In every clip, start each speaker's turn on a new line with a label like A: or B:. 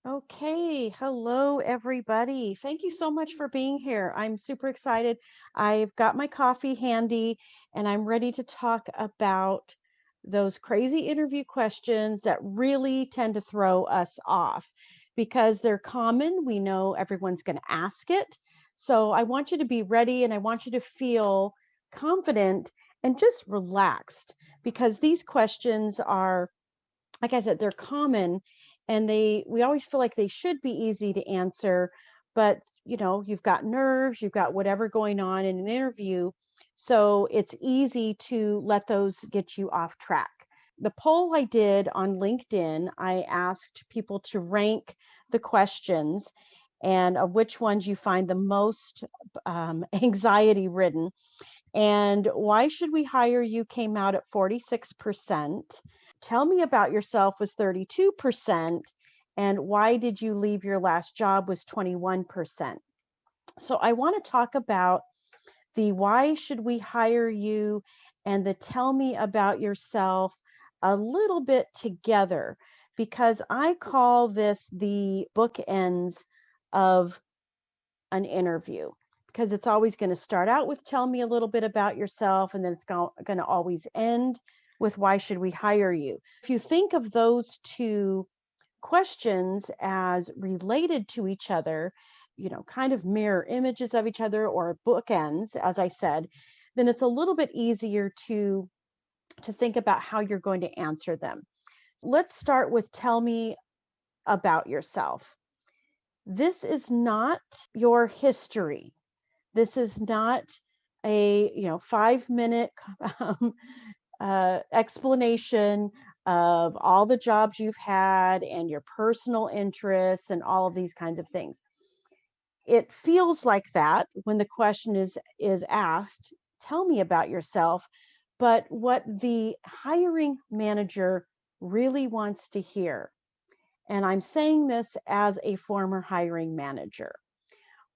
A: Okay, hello everybody. Thank you so much for being here. I'm super excited. I've got my coffee handy and I'm ready to talk about those crazy interview questions that really tend to throw us off because they're common. We know everyone's going to ask it. So I want you to be ready and I want you to feel confident and just relaxed because these questions are, like I said, they're common and we always feel like they should be easy to answer, but you've got nerves, you've got whatever going on in an interview. So it's easy to let those get you off track. The poll I did on LinkedIn, I asked people to rank the questions and of which ones you find the most anxiety ridden. And why should we hire you came out at 46%. Tell me about yourself was 32%. And why did you leave your last job was 21%. So I want to talk about the why should we hire you and the tell me about yourself a little bit together because I call this the bookends of an interview because it's always going to start out with tell me a little bit about yourself and then it's going to always end with why should we hire you. If you think of those two questions as related to each other, kind of mirror images of each other or bookends, as I said, then it's a little bit easier to think about how you're going to answer them. Let's start with tell me about yourself. This is not your history. This is not a 5-minute explanation of all the jobs you've had and your personal interests and all of these kinds of things. It feels like that when the question is asked, tell me about yourself, but what the hiring manager really wants to hear, and I'm saying this as a former hiring manager,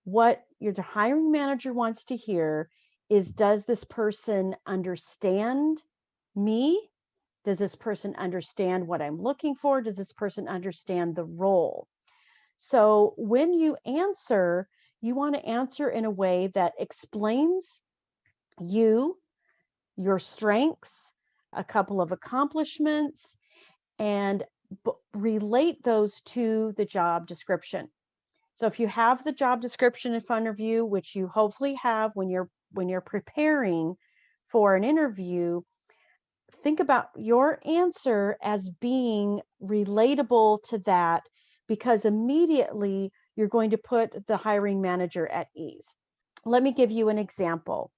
A: what your hiring manager wants to hear is, does this person understand me? Does this person understand what I'm looking for? Does this person understand the role? So when you answer, you want to answer in a way that explains you, your strengths, a couple of accomplishments, and relate those to the job description. So if you have the job description in front of you, which you hopefully have when you're preparing for an interview, think about your answer as being relatable to that because immediately you're going to put the hiring manager at ease. Let me give you an example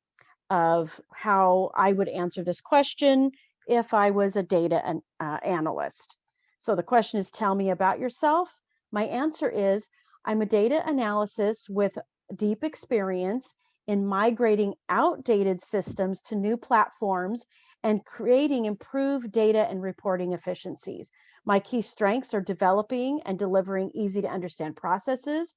A: of how I would answer this question if I was a data analyst. So the question is, tell me about yourself. My answer is, I'm a data analyst with deep experience in migrating outdated systems to new platforms and creating improved data and reporting efficiencies. My key strengths are developing and delivering easy to understand processes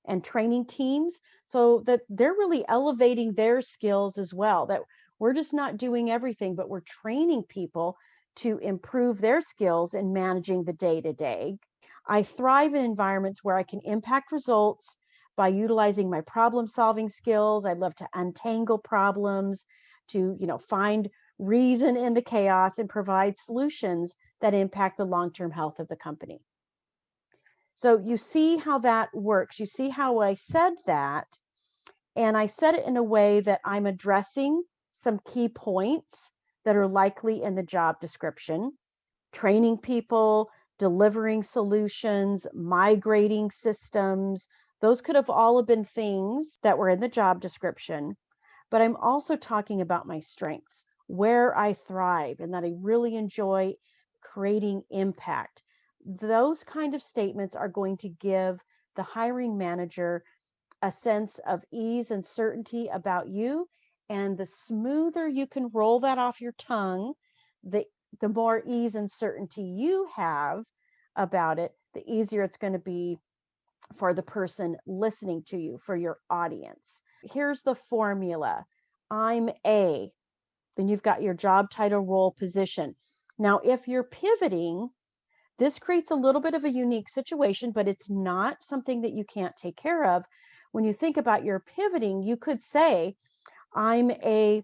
A: and training teams so that they're really elevating their skills as well, that we're just not doing everything, but we're training people to improve their skills in managing the day-to-day. I thrive in environments where I can impact results by utilizing my problem solving skills. I love to untangle problems, to find reason in the chaos and provide solutions that impact the long-term health of the company. So you see how that works. You see how I said that, and I said it in a way that I'm addressing some key points that are likely in the job description: training people, delivering solutions, migrating systems. Those could have all been things that were in the job description. But I'm also talking about my strengths, where I thrive, and that I really enjoy creating impact. Those kind of statements are going to give the hiring manager a sense of ease and certainty about you. And the smoother you can roll that off your tongue, the more ease and certainty you have about it, the easier it's going to be for the person listening to you, for your audience. Here's the formula. I'm A. Then you've got your job title, role, position. Now, if you're pivoting This creates a little bit of a unique situation, but it's not something that you can't take care of. When you think about your pivoting, you could say, I'm a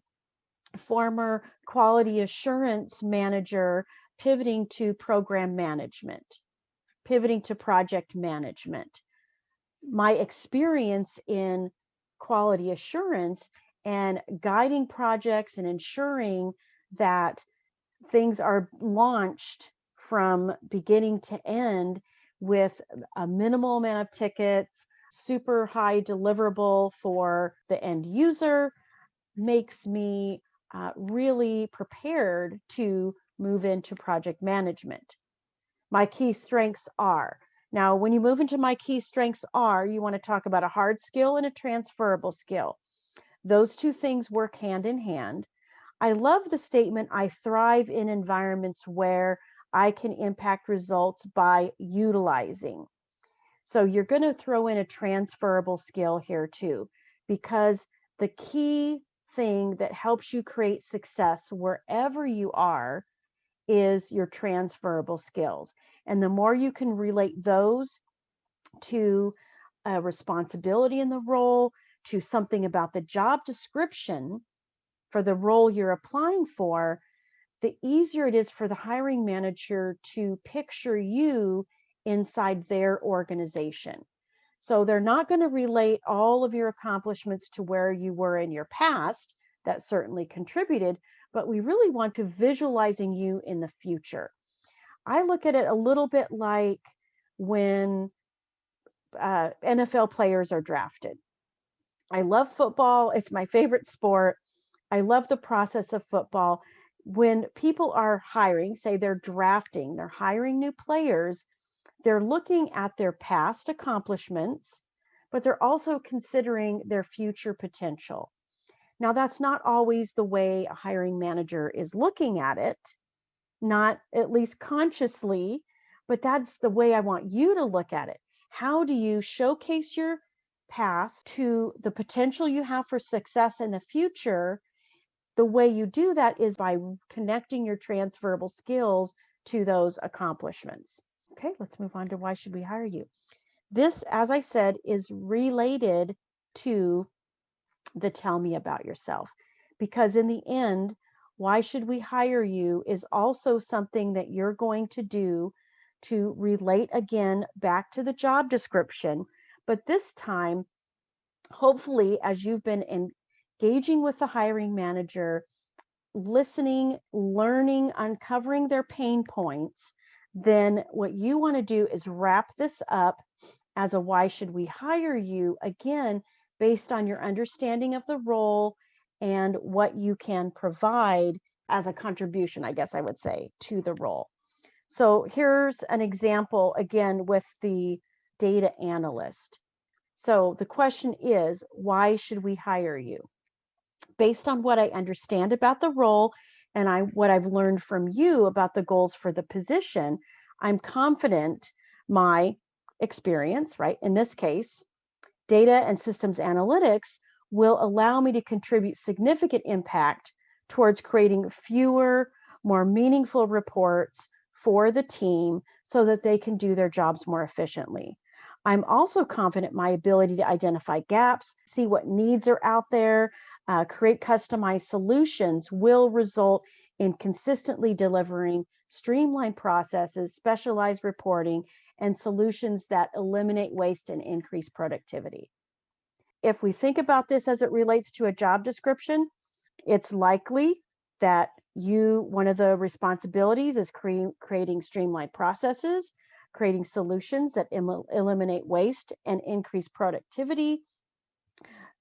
A: former quality assurance manager pivoting to program management, pivoting to project management. My experience in quality assurance and guiding projects and ensuring that things are launched from beginning to end with a minimal amount of tickets, super high deliverable for the end user, makes me really prepared to move into project management. My key strengths are. Now, when you move into my key strengths are, you want to talk about a hard skill and a transferable skill. Those two things work hand in hand. I love the statement, I thrive in environments where I can impact results by utilizing. So you're going to throw in a transferable skill here too, because the key thing that helps you create success wherever you are is your transferable skills. And the more you can relate those to a responsibility in the role, to something about the job description for the role you're applying for, the easier it is for the hiring manager to picture you inside their organization. So they're not going to relate all of your accomplishments to where you were in your past. That certainly contributed, but we really want to visualizing you in the future. I look at it a little bit like when NFL players are drafted. I love football. It's my favorite sport. I love the process of football. When people are hiring, say they're drafting, they're hiring new players, they're looking at their past accomplishments, but they're also considering their future potential. Now, that's not always the way a hiring manager is looking at it, not at least consciously, but that's the way I want you to look at it. How do you showcase your past to the potential you have for success in the future? The way you do that is by connecting your transferable skills to those accomplishments. Okay, let's move on to why should we hire you? This, as I said, is related to the tell me about yourself. Because in the end, why should we hire you is also something that you're going to do to relate again back to the job description. But this time, hopefully, as you've been engaging with the hiring manager, listening, learning, uncovering their pain points, then what you want to do is wrap this up as a why should we hire you, again, based on your understanding of the role and what you can provide as a contribution, I guess I would say, to the role. So here's an example again with the data analyst. So the question is, why should we hire you? Based on what I understand about the role and what I've learned from you about the goals for the position, I'm confident my experience, right, in this case, data and systems analytics will allow me to contribute significant impact towards creating fewer, more meaningful reports for the team so that they can do their jobs more efficiently. I'm also confident my ability to identify gaps, see what needs are out there, create customized solutions will result in consistently delivering streamlined processes, specialized reporting, and solutions that eliminate waste and increase productivity. If we think about this as it relates to a job description, it's likely that one of the responsibilities is creating streamlined processes, creating solutions that eliminate waste and increase productivity.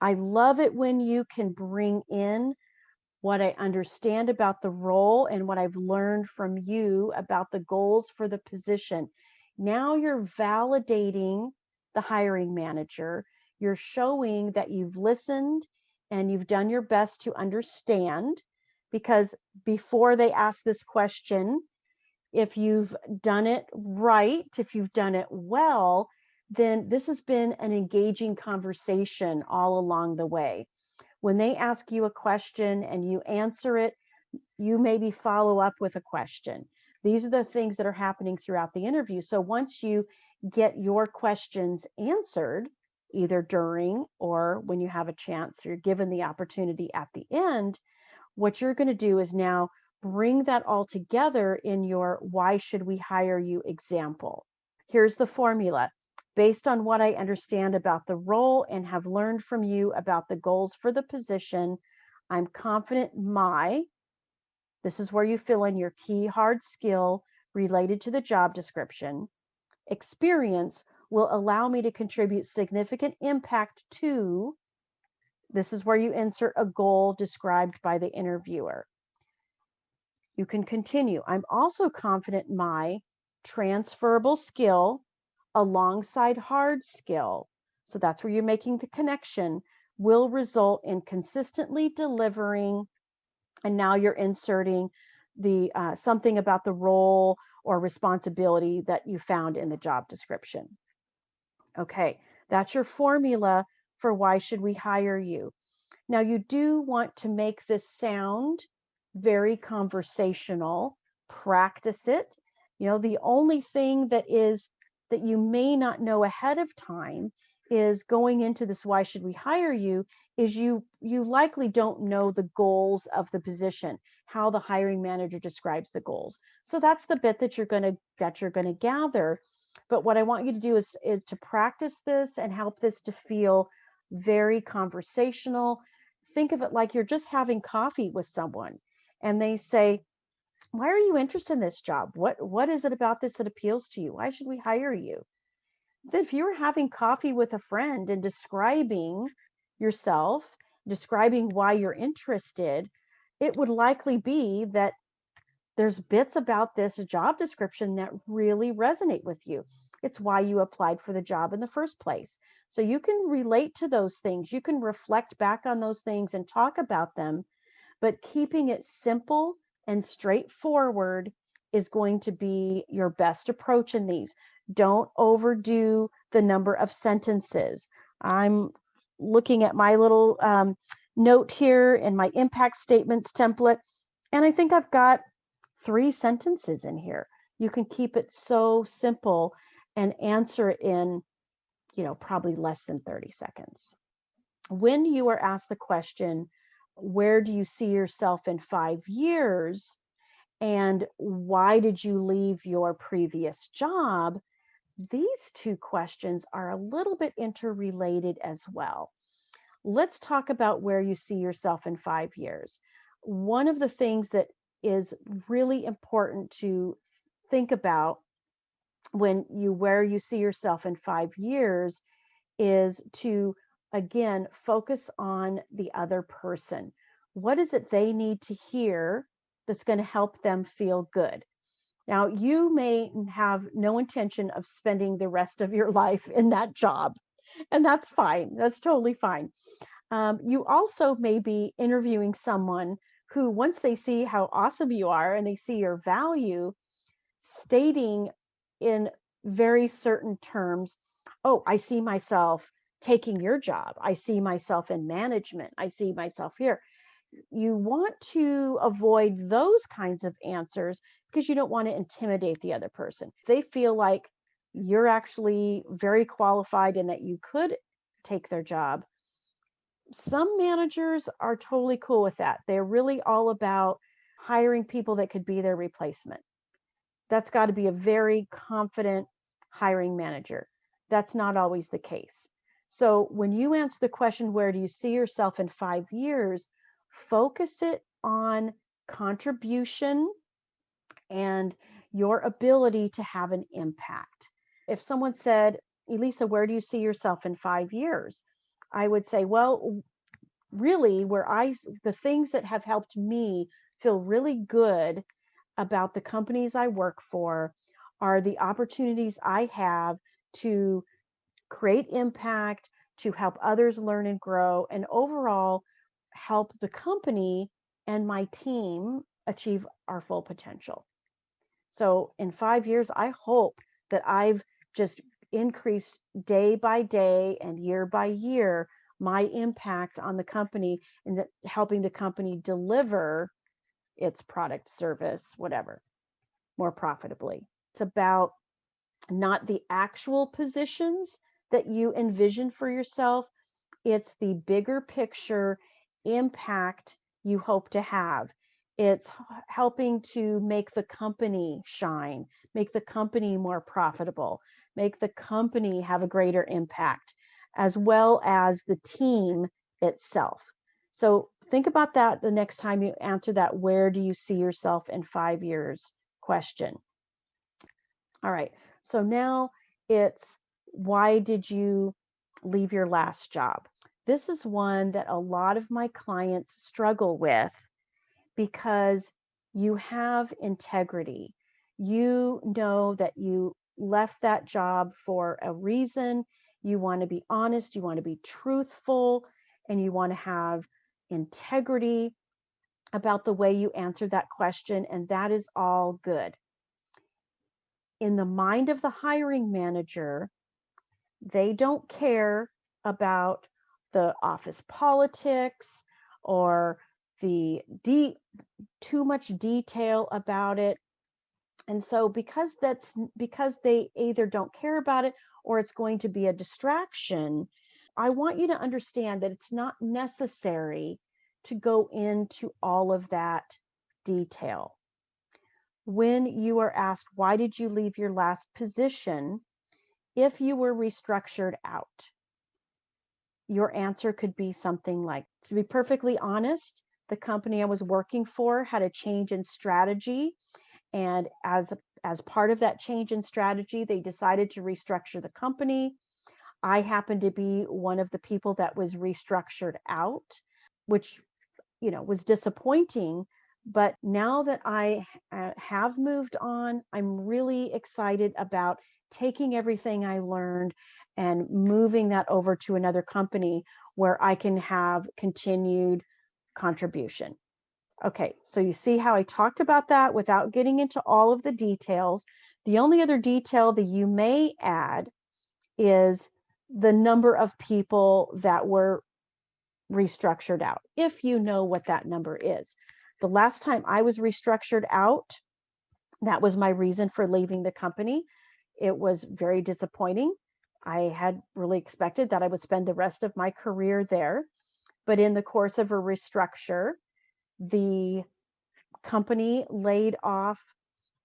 A: I love it when you can bring in what I understand about the role and what I've learned from you about the goals for the position. Now you're validating the hiring manager. You're showing that you've listened and you've done your best to understand, because before they ask this question, if you've done it right, if you've done it well, then this has been an engaging conversation all along the way. When they ask you a question and you answer it, you maybe follow up with a question. These are the things that are happening throughout the interview. So once you get your questions answered, either during or when you have a chance, you're given the opportunity at the end, what you're going to do is now bring that all together in your why should we hire you example. Here's the formula. Based on what I understand about the role and have learned from you about the goals for the position, I'm confident this is where you fill in your key hard skill related to the job description. Experience will allow me to contribute significant impact to, this is where you insert a goal described by the interviewer. You can continue. I'm also confident my transferable skill alongside hard skill, so that's where you're making the connection, will result in consistently delivering, and now you're inserting the something about the role or responsibility that you found in the job description. Okay, that's your formula for why should we hire you. Now you do want to make this sound very conversational, practice it. The only thing that you may not know ahead of time is going into this why should we hire you is you likely don't know the goals of the position, how the hiring manager describes the goals. So that's the bit that you're going to gather. But what I want you to do is to practice this and help this to feel very conversational. Think of it like you're just having coffee with someone and they say, why are you interested in this job? What is it about this that appeals to you? Why should we hire you? Then if you're having coffee with a friend and describing yourself, describing why you're interested, it would likely be that there's bits about this job description that really resonate with you. It's why you applied for the job in the first place. So you can relate to those things. You can reflect back on those things and talk about them, but keeping it simple and straightforward is going to be your best approach in these. Don't overdo the number of sentences. I'm looking at my little note here in my impact statements template, and I think I've got 3 sentences in here. You can keep it so simple and answer it in, probably less than 30 seconds. When you are asked the question, where do you see yourself in 5 years? And why did you leave your previous job? These 2 questions are a little bit interrelated as well. Let's talk about where you see yourself in 5 years. One of the things that is really important to think about where you see yourself in 5 years is to, again, focus on the other person. What is it they need to hear that's going to help them feel good? Now, you may have no intention of spending the rest of your life in that job, and that's fine. That's totally fine. You also may be interviewing someone who, once they see how awesome you are and they see your value, stating in very certain terms, oh, I see myself taking your job. I see myself in management. I see myself here. You want to avoid those kinds of answers because you don't want to intimidate the other person. If they feel like you're actually very qualified and that you could take their job, some managers are totally cool with that. They're really all about hiring people that could be their replacement. That's got to be a very confident hiring manager. That's not always the case. So when you answer the question, where do you see yourself in 5 years? Focus it on contribution and your ability to have an impact. If someone said, Elissa, where do you see yourself in 5 years? I would say, well, really, the things that have helped me feel really good about the companies I work for are the opportunities I have to create impact, to help others learn and grow, and overall help the company and my team achieve our full potential. So in 5 years, I hope that I've just increased day by day and year by year my impact on the company and helping the company deliver its product, service, whatever. more profitably. It's about not the actual positions that you envision for yourself. It's the bigger picture impact you hope to have. It's helping to make the company shine, make the company more profitable, make the company have a greater impact, as well as the team itself. So think about that the next time you answer that where do you see yourself in 5 years question. All right, so now it's why did you leave your last job? This is one that a lot of my clients struggle with because you have integrity. You know that you left that job for a reason. You want to be honest, you want to be truthful, and you want to have integrity about the way you answered that question, and that is all good. In the mind of the hiring manager, they don't care about the office politics or the too much detail about it. And so because they either don't care about it or it's going to be a distraction, I want you to understand that it's not necessary to go into all of that detail. When you are asked, why did you leave your last position? If you were restructured out, your answer could be something like, to be perfectly honest, the company I was working for had a change in strategy. And as part of that change in strategy, they decided to restructure the company. I happened to be one of the people that was restructured out, which, was disappointing. But now that I have moved on, I'm really excited about taking everything I learned and moving that over to another company where I can have continued contribution. Okay, so you see how I talked about that without getting into all of the details. The only other detail that you may add is the number of people that were restructured out, if you know what that number is. The last time I was restructured out, that was my reason for leaving the company. It was very disappointing. I had really expected that I would spend the rest of my career there. But in the course of a restructure, the company laid off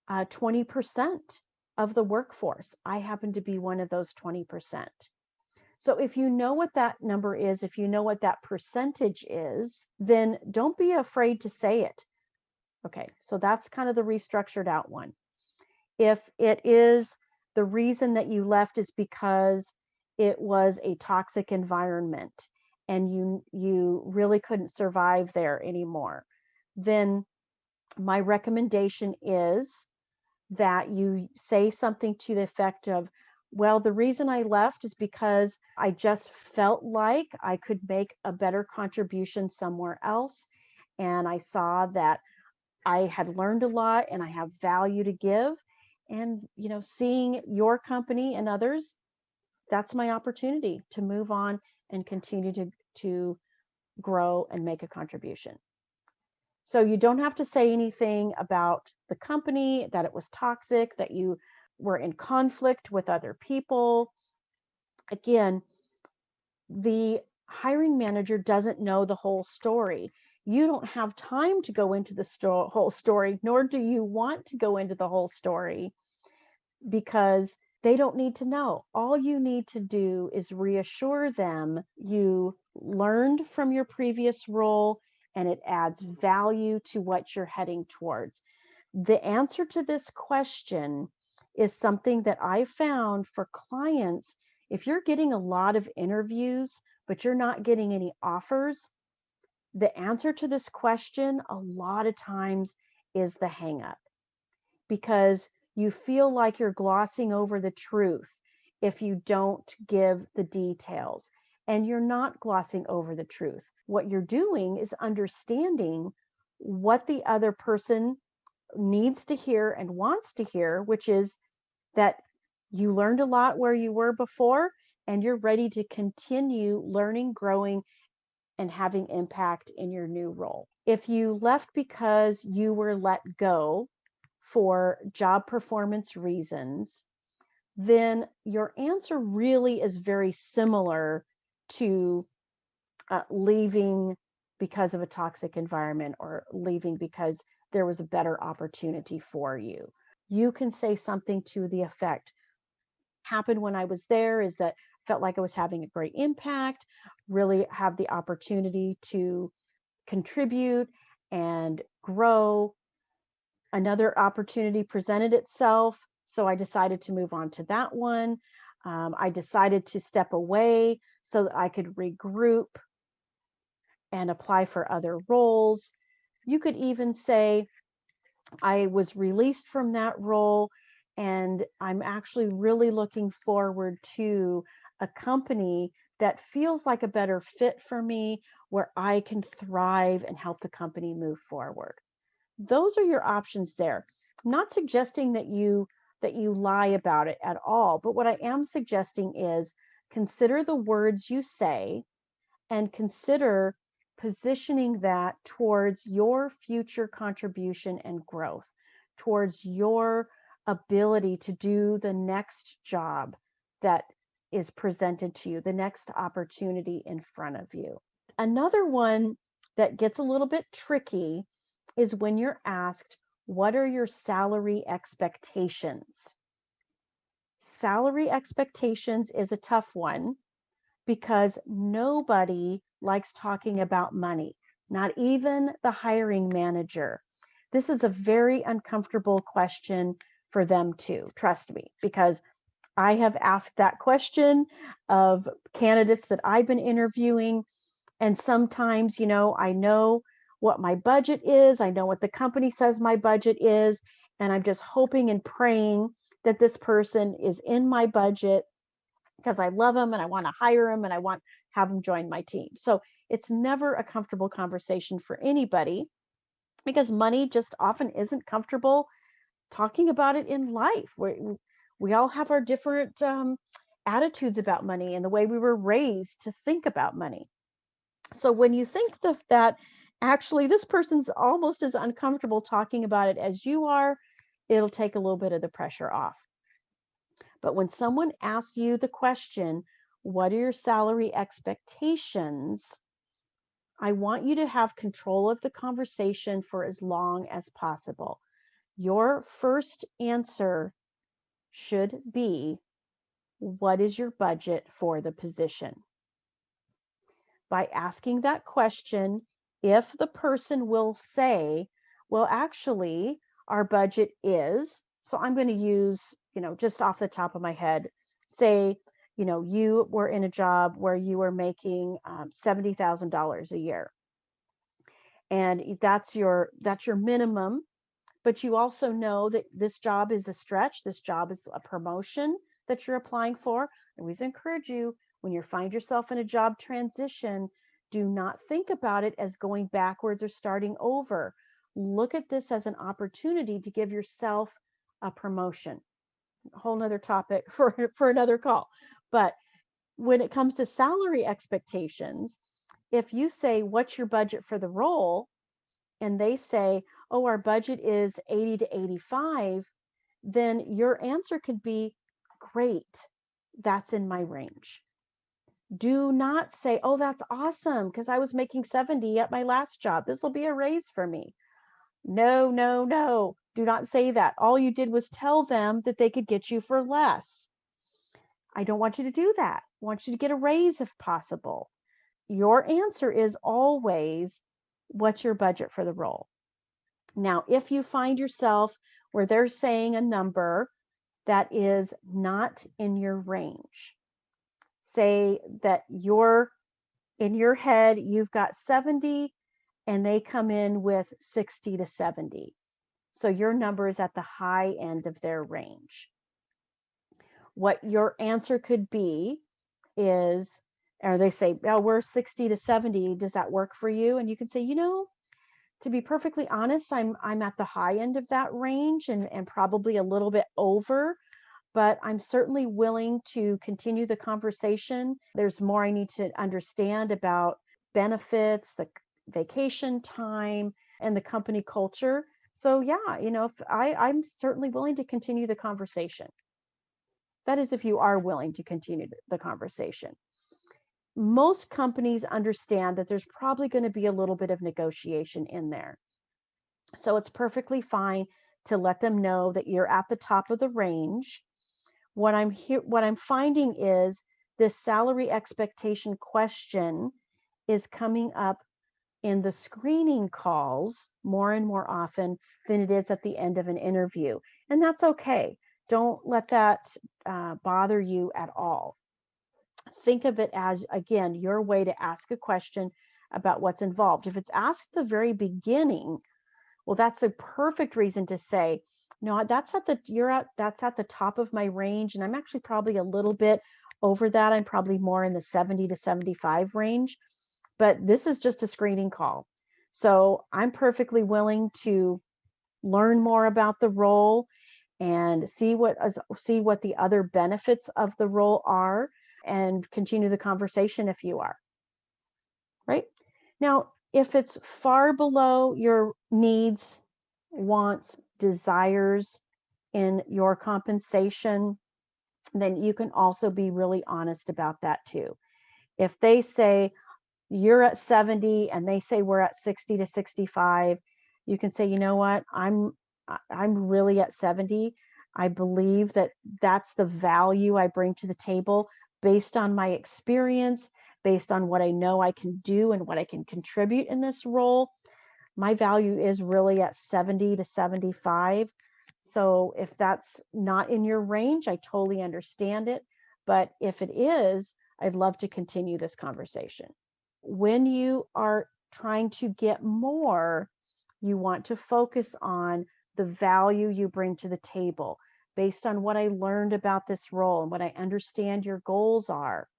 A: 20% of the workforce. I happen to be one of those 20%. So if you know what that number is, if you know what that percentage is, then don't be afraid to say it. Okay, so that's kind of the restructured out one. If it is the reason that you left is because it was a toxic environment and you really couldn't survive there anymore, then my recommendation is that you say something to the effect of, well, the reason I left is because I just felt like I could make a better contribution somewhere else. And I saw that I had learned a lot and I have value to give. And, seeing your company and others, that's my opportunity to move on and continue to grow and make a contribution. So you don't have to say anything about the company, that it was toxic, that you were in conflict with other people. Again, the hiring manager doesn't know the whole story. You don't have time to go into the whole story, nor do you want to go into the whole story, because they don't need to know. All you need to do is reassure them you learned from your previous role and it adds value to what you're heading towards. The answer to this question is something that I found for clients. If you're getting a lot of interviews, but you're not getting any offers, the answer to this question a lot of times is the hang up, because you feel like you're glossing over the truth if you don't give the details. And you're not glossing over the truth. What you're doing is understanding what the other person needs to hear and wants to hear, which is that you learned a lot where you were before, and you're ready to continue learning, growing, and having impact in your new role. If you left because you were let go for job performance reasons, then your answer really is very similar to leaving because of a toxic environment or leaving because there was a better opportunity for you. You can say something to the effect, happened when I was there is that I felt like I was having a great impact, really have the opportunity to contribute and grow. Another opportunity presented itself, so I decided to move on to that one. I decided to step away so that I could regroup and apply for other roles. You could even say, I was released from that role, and I'm actually really looking forward to a company that feels like a better fit for me, where I can thrive and help the company move forward. Those are your options there. I'm not suggesting that you lie about it at all, but what I am suggesting is consider the words you say and consider positioning that towards your future contribution and growth, towards your ability to do the next job that is presented to you, the next opportunity in front of you. Another one that gets a little bit tricky is when you're asked, what are your salary expectations? Salary expectations is a tough one because nobody likes talking about money, not even the hiring manager. This is a very uncomfortable question for them too, trust me, because I have asked that question of candidates that I've been interviewing. And sometimes, I know what my budget is, I know what the company says my budget is, and I'm just hoping and praying that this person is in my budget because I love them and I want to hire them and I want to have them join my team. So it's never a comfortable conversation for anybody because money just often isn't comfortable talking about it in life. We all have our different attitudes about money and the way we were raised to think about money. So when you think that actually this person's almost as uncomfortable talking about it as you are, it'll take a little bit of the pressure off. But when someone asks you the question, what are your salary expectations? I want you to have control of the conversation for as long as possible. Your first answer should be, what is your budget for the position? By asking that question, if the person will say, well, actually, our budget is, so I'm going to use, just off the top of my head, say, you were in a job where you were making $70,000 a year. And that's your minimum, but you also know that this job is a stretch, this job is a promotion that you're applying for. I always encourage you, when you find yourself in a job transition, do not think about it as going backwards or starting over. Look at this as an opportunity to give yourself a promotion. A whole nother topic for another call. But when it comes to salary expectations, if you say, what's your budget for the role? And they say, oh, our budget is 80 to 85, then your answer could be, great, that's in my range. Do not say, oh, that's awesome, because I was making 70 at my last job. This will be a raise for me. No, no, no. Do not say that. All you did was tell them that they could get you for less. I don't want you to do that. I want you to get a raise if possible. Your answer is always, what's your budget for the role? Now, if you find yourself where they're saying a number that is not in your range, say that you're in your head, you've got 70 and they come in with 60 to 70. So your number is at the high end of their range. What your answer could be is, or they say, oh, we're 60 to 70. Does that work for you? And you can say, to be perfectly honest, I'm at the high end of that range and probably a little bit over, but I'm certainly willing to continue the conversation. There's more I need to understand about benefits, the vacation time, and the company culture. So yeah, if I'm certainly willing to continue the conversation. That is, if you are willing to continue the conversation. Most companies understand that there's probably going to be a little bit of negotiation in there. So it's perfectly fine to let them know that you're at the top of the range. What I'm finding is this salary expectation question is coming up in the screening calls more and more often than it is at the end of an interview. And that's okay. Don't let that bother you at all. Think of it as, again, your way to ask a question about what's involved. If it's asked at the very beginning, well, that's a perfect reason to say, no, that's at the top of my range. And I'm actually probably a little bit over that. I'm probably more in the 70 to 75 range, but this is just a screening call. So I'm perfectly willing to learn more about the role and see what the other benefits of the role are and continue the conversation if you are. Right? Now, if it's far below your needs, wants, desires in your compensation, then you can also be really honest about that too. If they say you're at 70 and they say we're at 60 to 65, you can say, you know what, I'm really at 70. I believe that that's the value I bring to the table based on my experience, based on what I know I can do and what I can contribute in this role. My value is really at 70 to 75. So if that's not in your range, I totally understand it. But if it is, I'd love to continue this conversation. When you are trying to get more, you want to focus on the value you bring to the table based on what I learned about this role and what I understand your goals are.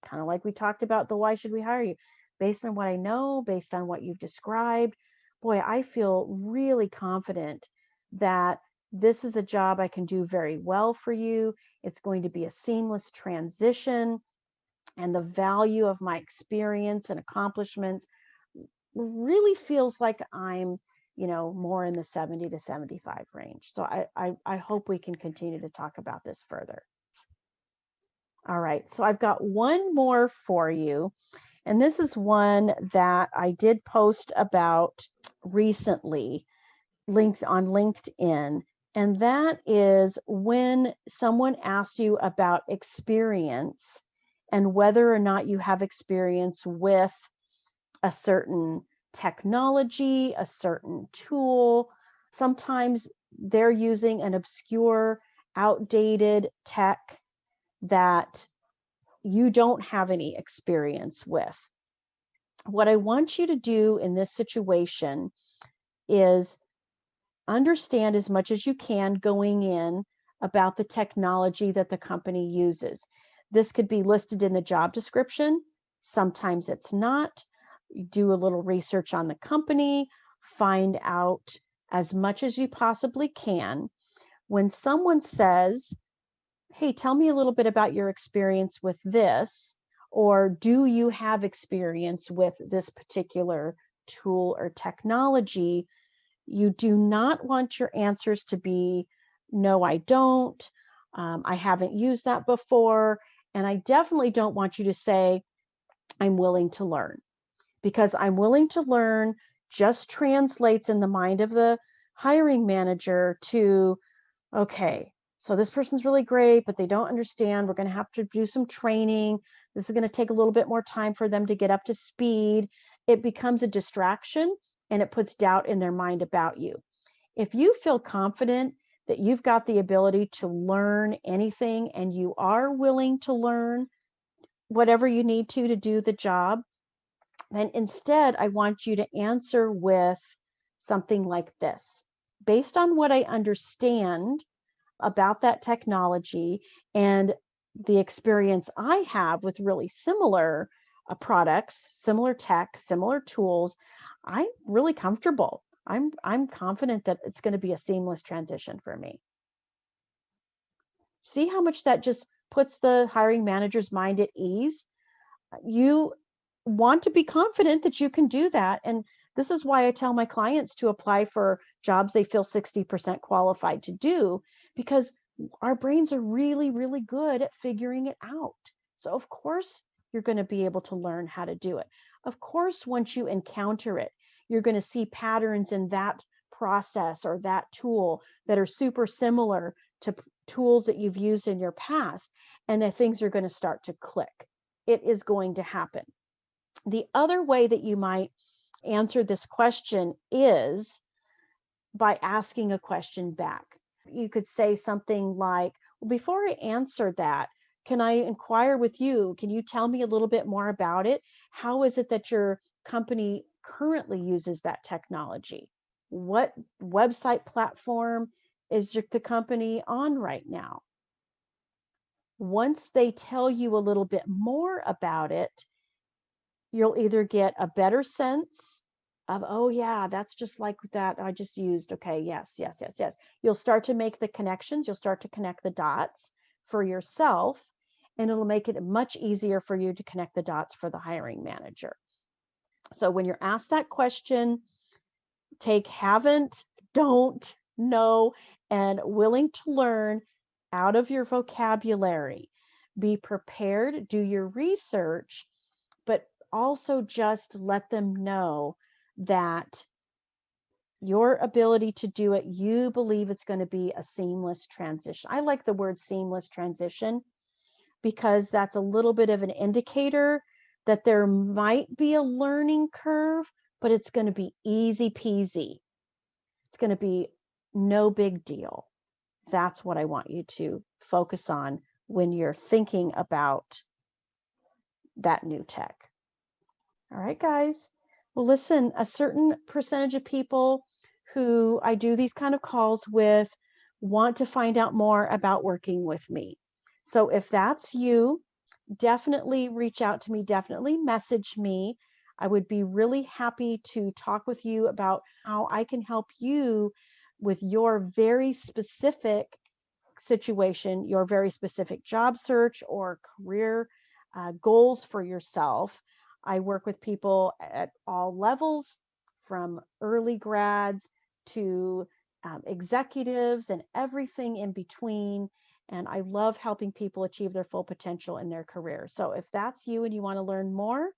A: Kind of like we talked about the why should we hire you? Based on what I know, based on what you've described, boy, I feel really confident that this is a job I can do very well for you. It's going to be a seamless transition, and the value of my experience and accomplishments really feels like I'm, more in the 70 to 75 range. So I hope we can continue to talk about this further. All right, so I've got one more for you. And this is one that I did post about recently, linked on LinkedIn. And that is when someone asks you about experience and whether or not you have experience with a certain technology, a certain tool. Sometimes they're using an obscure, outdated tech that you don't have any experience with. What I want you to do in this situation is understand as much as you can going in about the technology that the company uses. This could be listed in the job description. Sometimes it's not. Do a little research on the company, find out as much as you possibly can. When someone says, hey, tell me a little bit about your experience with this, or do you have experience with this particular tool or technology, you do not want your answers to be, no, I don't. I haven't used that before. And I definitely don't want you to say, I'm willing to learn, because I'm willing to learn just translates in the mind of the hiring manager to, okay, so this person's really great, but they don't understand. We're going to have to do some training. This is going to take a little bit more time for them to get up to speed. It becomes a distraction and it puts doubt in their mind about you. If you feel confident that you've got the ability to learn anything and you are willing to learn whatever you need to do the job, then instead I want you to answer with something like this. Based on what I understand about that technology and the experience I have with really similar products, similar tech, similar tools, I'm really comfortable. I'm confident that it's going to be a seamless transition for me. See how much that just puts the hiring manager's mind at ease? You want to be confident that you can do that, and This is why I tell my clients to apply for jobs they feel 60% qualified to do, because our brains are really, really good at figuring it out. So of course, you're going to be able to learn how to do it. Of course, once you encounter it, you're going to see patterns in that process or that tool that are super similar to tools that you've used in your past, and things are going to start to click. It is going to happen. The other way that you might answer this question is by asking a question back. You could say something like, well, before I answer that, can I inquire with you? Can you tell me a little bit more about it? How is it that your company currently uses that technology? What website platform is the company on right now? Once they tell you a little bit more about it, you'll either get a better sense of, oh yeah, that's just like that I just used. Okay, yes. You'll start to make the connections. You'll start to connect the dots for yourself, and it'll make it much easier for you to connect the dots for the hiring manager. So when you're asked that question, take haven't, don't, know, and willing to learn out of your vocabulary. Be prepared, do your research, but also just let them know that your ability to do it, you believe it's going to be a seamless transition. I like the word seamless transition because that's a little bit of an indicator that there might be a learning curve, but it's going to be easy peasy. It's going to be no big deal. That's what I want you to focus on when you're thinking about that new tech. All right, guys. Well, listen, a certain percentage of people who I do these kind of calls with want to find out more about working with me. So if that's you, definitely reach out to me, definitely message me. I would be really happy to talk with you about how I can help you with your very specific situation, your very specific job search or career goals for yourself. I work with people at all levels, from early grads to executives and everything in between. And I love helping people achieve their full potential in their career. So if that's you and you want to learn more,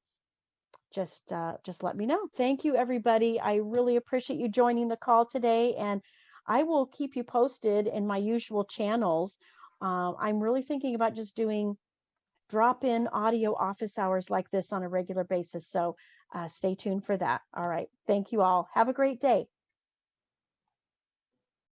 A: just let me know. Thank you, everybody. I really appreciate you joining the call today, and I will keep you posted in my usual channels. I'm really thinking about just doing drop-in audio office hours like this on a regular basis. So stay tuned for that. All right. Thank you all. Have a great day.